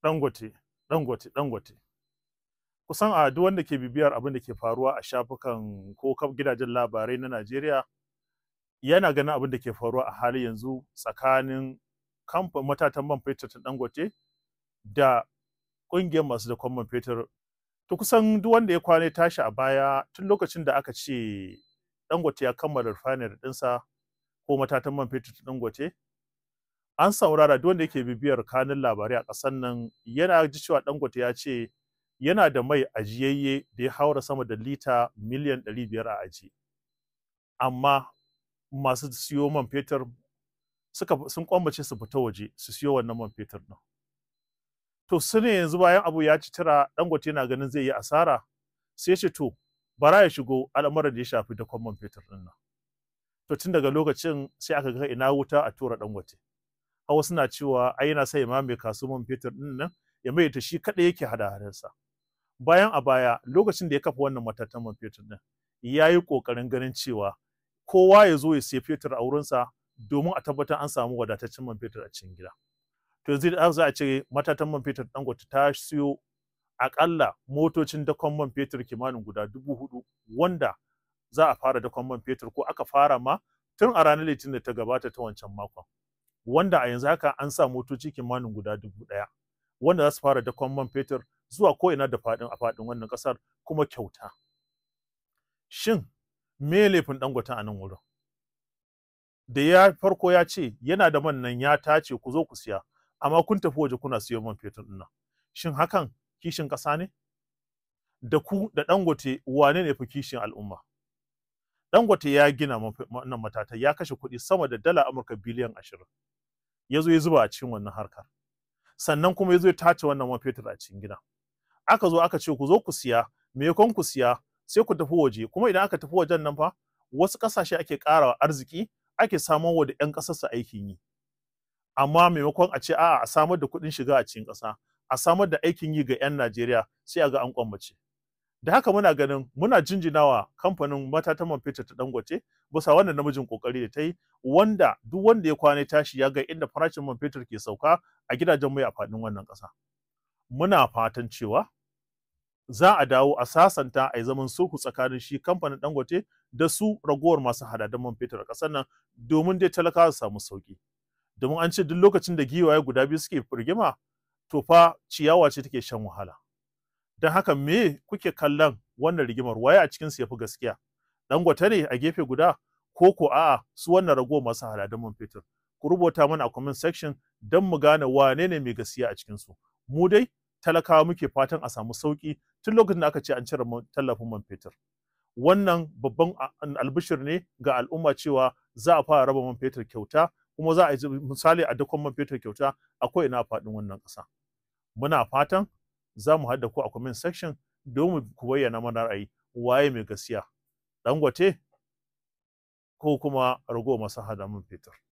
Dangote, Dangote, Dangote. Kusan a duk wanda ke bibiyar abin da ke faruwa a shafukan ko gidajen labarai na Najeriya yana ganin abin da ke faruwa a halin yanzu tsakanin matatan man fetur ta Dangote da ƙungiyar masu dakon man fetur. To kusan duk wanda ya kwana tashi a baya tun lokacin da aka ce Dangote ya kammala refinery ɗinsa ko matatan man fetur ta Dangote, an saurara duk wanda yake bibiyar kanun labarai a ƙasar nan yana ji cewa Dangote ya ce yana da mai ajiyayye da ya haura sama da lita miliyan 500 a aji. Amma masu siyo man fetur sun kwambace su fita waje su siyo wannan man fetur ɗin. To su ne yanzu bayan abu ya ci tira Dangote yana ganin zai yi asara sai ce to bara ya shigo al'amuran da ya shafi dakon man fetur ɗin nan. To tun daga lokacin sai aka ga ina wuta a tura Dangote. Hawa suna cewa ai yana sai ma mai kasuwan man fetur ɗin nan ya mai ta shi kaɗai yake hada-hadarsa. Bayan a baya lokacin da ya kafa wannan matatan man fetur ɗin ya yi ƙoƙarin ganin cewa kowa ya zo ya siya fetur a wurinsa domin a tabbatar an samu wadataccen man fetur a cikin gida. To yanzu da za a ce matatan man fetur Dangote ta siyo aƙalla motocin dakon man fetur kimanin guda 4,000 wanda za a fara dakon man fetur ko aka fara ma tun a ranar Litinin da ta gabata ta wancan makon. Wanda a yanzu haka an sa motoci kimanin guda 1,000 wanda za su fara dakon man fetur zuwa ko'ina da a faɗin wannan ƙasar kuma kyauta. Shin me laifin Dangote a nan wurin? Da ya farko ya ce yana da man nan ya tace ku zo ku siya, amma kun tafi waje kuna siyo man fetur ɗin nan. Shin hakan kishin ƙasa ne? Da ku da Dangote wane ne fi kishin al'umma? Dangote ya gina wannan matata ya kashe kuɗi sama da dala Amurka biliyan 20. Ya zo ya zuba a cikin wannan harkar. Sannan kuma ya zo ya tace wannan man fetur a cikin gida. Aka zo aka ce ku zo ku siya, maimakon ku siya sai ku tafi waje, kuma idan aka tafi wajen nan fa wasu ƙasashe ake ƙarawa arziki ake samar wa da 'yan ƙasarsa aikin yi. Amma maimakon a ce a'a a samar da kuɗin shiga a cikin ƙasa, a samar da aikin yi ga 'yan Najeriya sai a ga an kwammace. Da haka muna ganin muna jinjinawa kamfanin matatan man fetur ta Dangote bisa wannan namijin kokari da ta yi, wanda duk wanda ya kwana tashi ya ga inda farashin man fetur ke sauka a gidajen mai a faɗin wannan ƙasa. Muna fatan cewa za a dawo a sasanta a yi zaman sulhu tsakanin shi kamfanin Dangote da su ragowar masu hadadan man fetur a ƙasar nan domin dai talakawa su samu sauki. Domin an ce duk lokacin da giwaye guda biyu suke firgima to fa ciyawa ce take shan wahala. Don haka me kuke kallon wannan rigimar, waye a cikin su yafi gaskiya? Dangote ne a gefe guda ko ko a'a su wannan ragowar masu hadadan man fetur? Ku rubuta mana a comment section don mu gane wane ne mai gaskiya a cikin su. Mu dai talakawa muke fatan a samu sauki tun lokacin da aka ce an cire tallafin man fetur. Wannan babban albishir ne ga al'umma cewa za a fara raba man fetur kyauta, kuma za a yi misali a dakon man fetur kyauta a ko'ina a faɗin wannan ƙasa. Muna fatan za mu haɗa ku a comment section domin ku bayyana mana ra'ayi waye mai gaskiya, Dangote ko kuma ragowar masu hada man fetur.